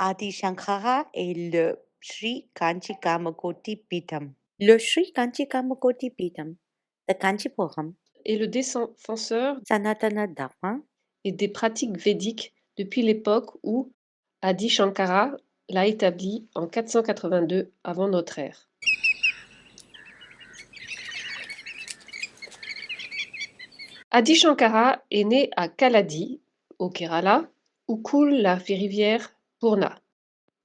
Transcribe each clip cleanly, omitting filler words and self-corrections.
Adi Shankara et le Sri Kanchi Kamakoti Peetham. Le Sri Kanchi Kamakoti Peetham, the Kanchipuram, est le défenseur Sanatana Dharma et des pratiques védiques depuis l'époque où Adi Shankara l'a établi en 482 avant notre ère. Adi Shankara est né à Kaladi, au Kerala, où coule la rivière Purna.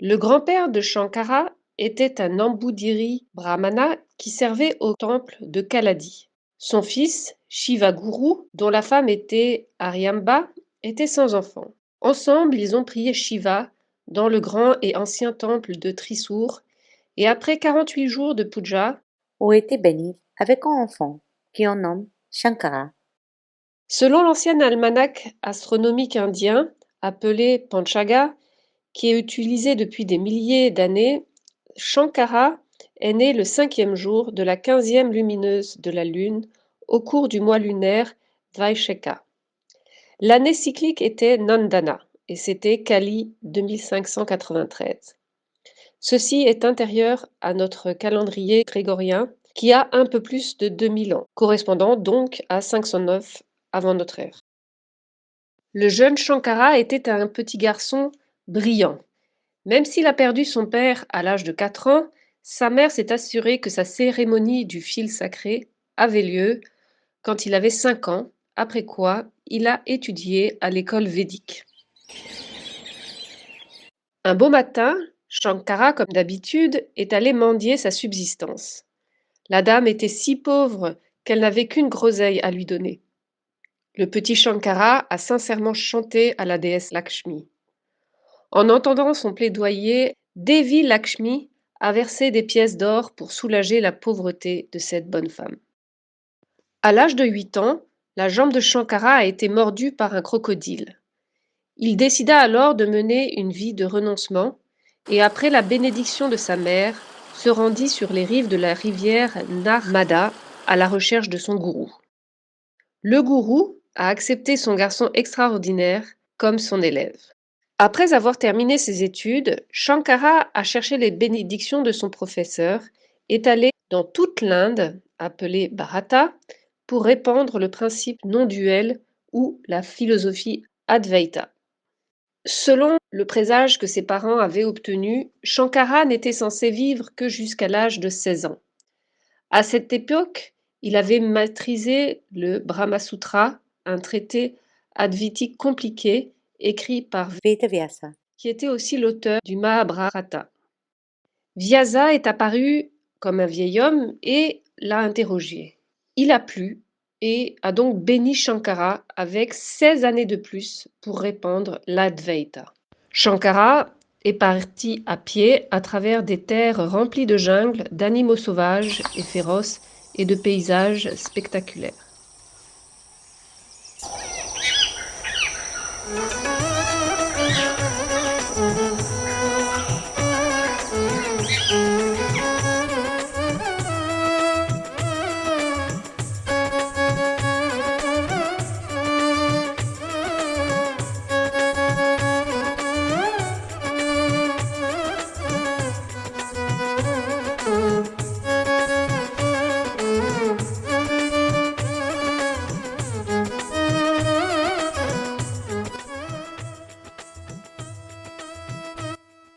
Le grand-père de Shankara était un Nambudiri brahmana qui servait au temple de Kaladi. Son fils, Shiva-Guru, dont la femme était Aryamba, était sans enfant. Ensemble, ils ont prié Shiva dans le grand et ancien temple de Thrissur, et après 48 jours de puja, ont été bénis avec un enfant qui on nomme Shankara. Selon l'ancien almanach astronomique indien, appelé Panchaga, qui est utilisé depuis des milliers d'années, Shankara est né le 5e jour de la 15e lumineuse de la Lune au cours du mois lunaire Vaisheka. L'année cyclique était Nandana et c'était Kali 2593. Ceci est intérieur à notre calendrier grégorien qui a un peu plus de 2000 ans, correspondant donc à 509 avant notre ère. Le jeune Shankara était un petit garçon brillant. Même s'il a perdu son père à l'âge de 4 ans, sa mère s'est assurée que sa cérémonie du fil sacré avait lieu quand il avait 5 ans, après quoi il a étudié à l'école védique. Un beau matin, Shankara, comme d'habitude, est allé mendier sa subsistance. La dame était si pauvre qu'elle n'avait qu'une groseille à lui donner. Le petit Shankara a sincèrement chanté à la déesse Lakshmi. En entendant son plaidoyer, Devi Lakshmi a versé des pièces d'or pour soulager la pauvreté de cette bonne femme. À l'âge de 8 ans, la jambe de Shankara a été mordue par un crocodile. Il décida alors de mener une vie de renoncement et après la bénédiction de sa mère, se rendit sur les rives de la rivière Narmada à la recherche de son gourou. Le gourou a accepté son garçon extraordinaire comme son élève. Après avoir terminé ses études, Shankara a cherché les bénédictions de son professeur, est allé dans toute l'Inde, appelée Bharata, pour répandre le principe non-duel ou la philosophie Advaita. Selon le présage que ses parents avaient obtenu, Shankara n'était censé vivre que jusqu'à l'âge de 16 ans. À cette époque, il avait maîtrisé le Brahma-sutra, un traité advitique compliqué écrit par Vedavyasa, qui était aussi l'auteur du Mahabharata. Vyasa est apparu comme un vieil homme et l'a interrogé. Il a plu et a donc béni Shankara avec 16 années de plus pour répandre l'Advaita. Shankara est parti à pied à travers des terres remplies de jungles, d'animaux sauvages et féroces et de paysages spectaculaires.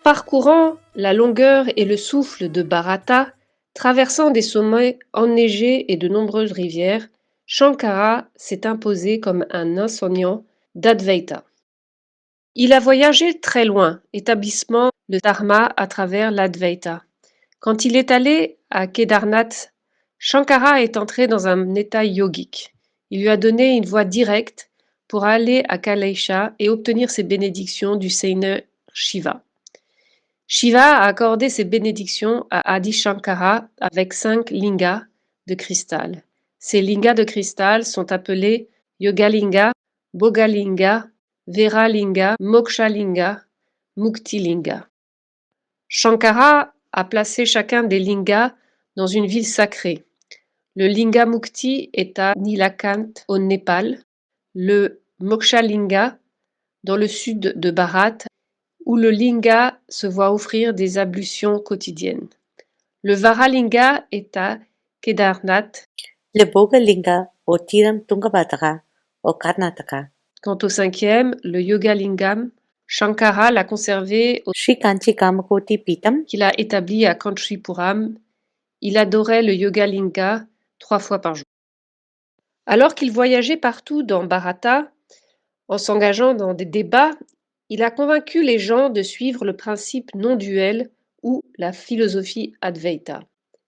Parcourant la longueur et le souffle de Bharata, traversant des sommets enneigés et de nombreuses rivières, Shankara s'est imposé comme un enseignant d'Advaita. Il a voyagé très loin, établissement le dharma à travers l'Advaita. Quand il est allé à Kedarnath, Shankara est entré dans un état yogique. Il lui a donné une voie directe pour aller à Kalaisha et obtenir ses bénédictions du Seigneur Shiva. Shiva a accordé ses bénédictions à Adi Shankara avec 5 lingas de cristal. Ces lingas de cristal sont appelés Yogalinga, Bhogalinga, Veralinga, Mokshalinga, Muktilinga. Shankara a placé chacun des lingas dans une ville sacrée. Le linga Mukti est à Nilakant au Népal, le Mokshalinga dans le sud de Bharat où le linga se voit offrir des ablutions quotidiennes. Le Varalinga est à Kedarnath. Le Bhogalinga au Tiram Tungabhadra au Karnataka. Quant au cinquième, le Yogalingam, Shankara l'a conservé Sri Kanchi Kamakoti Pitam. qu'il a établi à Kanchipuram. Il adorait le Yogalinga 3 fois par jour. Alors qu'il voyageait partout dans Bharata, en s'engageant dans des débats, il a convaincu les gens de suivre le principe non-duel ou la philosophie Advaita.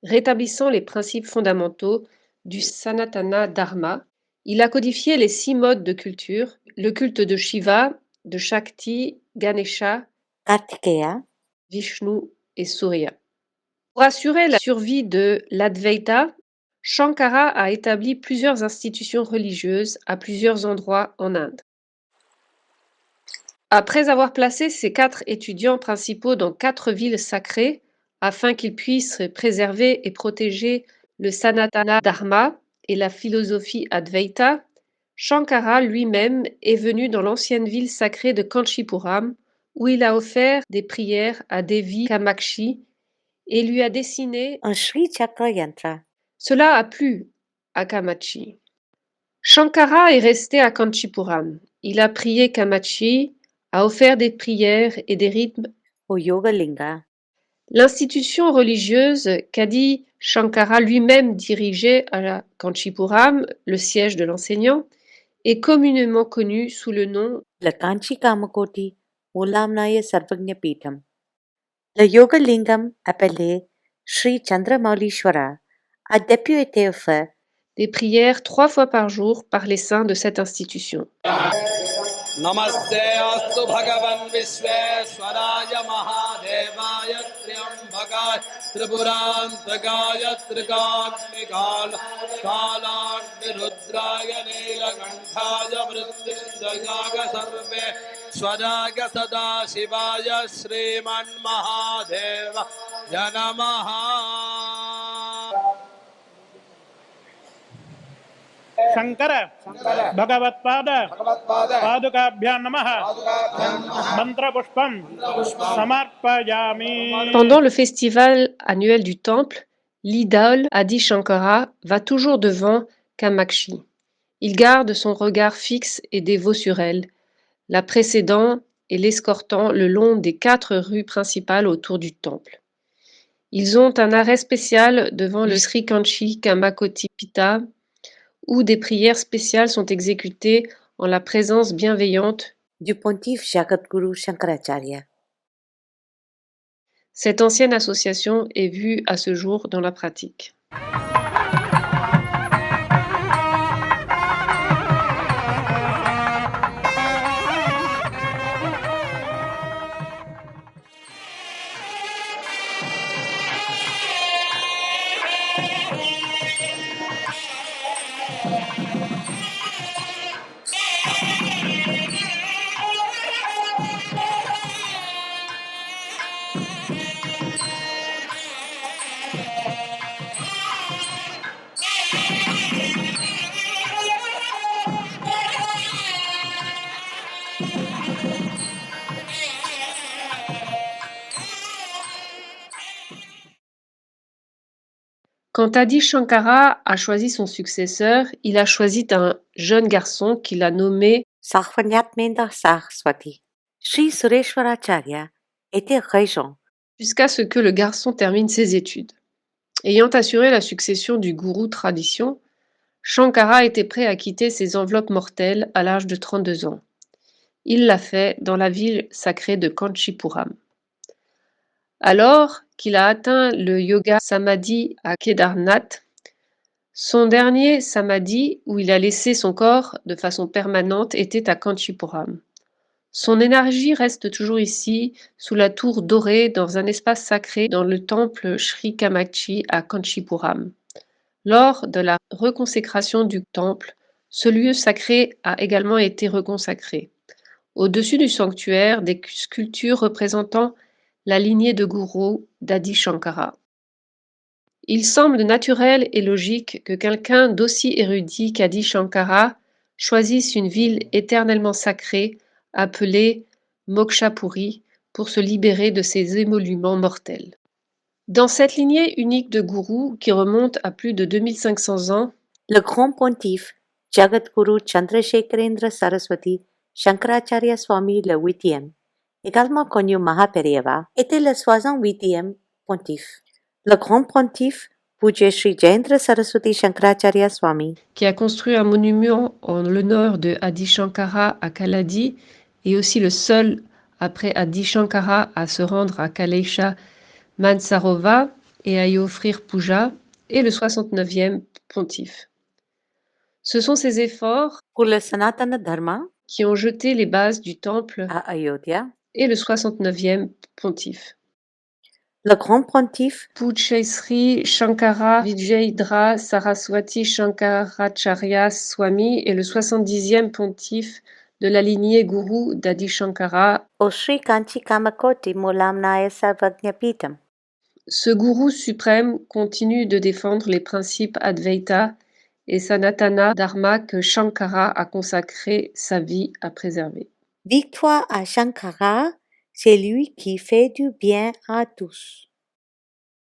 Rétablissant les principes fondamentaux du Sanatana Dharma, il a codifié les 6 modes de culture, le culte de Shiva, de Shakti, Ganesha, Kartikeya. Vishnu et Surya. Pour assurer la survie de l'Advaita, Shankara a établi plusieurs institutions religieuses à plusieurs endroits en Inde. Après avoir placé ses 4 étudiants principaux dans 4 villes sacrées, afin qu'ils puissent préserver et protéger le Sanatana Dharma et la philosophie Advaita, Shankara lui-même est venu dans l'ancienne ville sacrée de Kanchipuram, où il a offert des prières à Devi Kamakshi et lui a dessiné. Un Sri Chakra Yantra. Cela a plu à Kamachi. Shankara est resté à Kanchipuram. Il a prié Kamachi, a offert des prières et des rythmes au Yogalinga. L'institution religieuse qu'Adi Shankara lui-même dirigeait à Kanchipuram, le siège de l'enseignant, est communément connue sous le nom le Kanchi Kamakoti Mulamnaya Sarvagnya Pitam. Le Yogalingam appelé Sri Chandramaulishwara a depuis été offert des prières 3 fois par jour par les saints de cette institution. Namaste astu bhagavan Vishveshwaraya Mahadevaya Triambakaya Tripurantagaya Trikatmikala Kalandirudraya Neelakantaya Mrityunjayaga Sarve Swaraga Sada Shivaya Sriman Mahadeva Yanamaha. Shankar भगवत्पाद पादुकाभ्यां नमः मंत्रपुष्पं समर्पयामि. Pendant le festival annuel du temple, l'idole Adi Shankara va toujours devant Kamakshi. Il garde son regard fixe et dévot sur elle, la précédant et l'escortant le long des 4 rues principales autour du temple. Ils ont un arrêt spécial devant le Sri Kanchi Kamakoti Pita, où des prières spéciales sont exécutées en la présence bienveillante du pontife Jagadguru Shankaracharya. Cette ancienne association est vue à ce jour dans la pratique. Quand Adi Shankara a choisi son successeur, il a choisi un jeune garçon qu'il a nommé Sarvanyatmendra Saraswati. Sri Sureshwaracharya était régent jusqu'à ce que le garçon termine ses études. Ayant assuré la succession du gourou tradition, Shankara était prêt à quitter ses enveloppes mortelles à l'âge de 32 ans. Il l'a fait dans la ville sacrée de Kanchipuram. Alors qu'il a atteint le yoga samadhi à Kedarnath, son dernier samadhi où il a laissé son corps de façon permanente était à Kanchipuram. Son énergie reste toujours ici, sous la tour dorée, dans un espace sacré dans le temple Sri Kamachi à Kanchipuram. Lors de la reconsécration du temple, ce lieu sacré a également été reconsacré. Au-dessus du sanctuaire, des sculptures représentant la lignée de gourous d'Adi Shankara. Il semble naturel et logique que quelqu'un d'aussi érudit qu'Adi Shankara choisisse une ville éternellement sacrée appelée Mokshapuri pour se libérer de ses émoluments mortels. Dans cette lignée unique de gourous qui remonte à plus de 2500 ans, le grand pontife Jagadguru Chandrasekharendra Saraswati Shankaracharya Swami le 8e, également connu Mahaperiyava, était le 68e pontife. Le grand pontife Pujya Sri Jayendra Saraswati Shankaracharya Swami, qui a construit un monument en l'honneur de Adi Shankara à Kaladi, et aussi le seul après Adi Shankara à se rendre à Kalesha Mansarova et à y offrir puja, et le 69e pontife. Ce sont ces efforts pour le Sanatana Dharma qui ont jeté les bases du temple à Ayodhya, et le 69e pontife. le grand pontife Pujya Sri Shankara Vijayendra Saraswati Shankaracharya Swami est le 70e pontife de la lignée gourou d'Adi Shankara. au Sri Kanchi Kamakoti Moolamnaya Sarvagnya Peetham. Ce gourou suprême continue de défendre les principes Advaita et Sanatana Dharma que Shankara a consacré sa vie à préserver. Victoire à Shankara, c'est lui qui fait du bien à tous.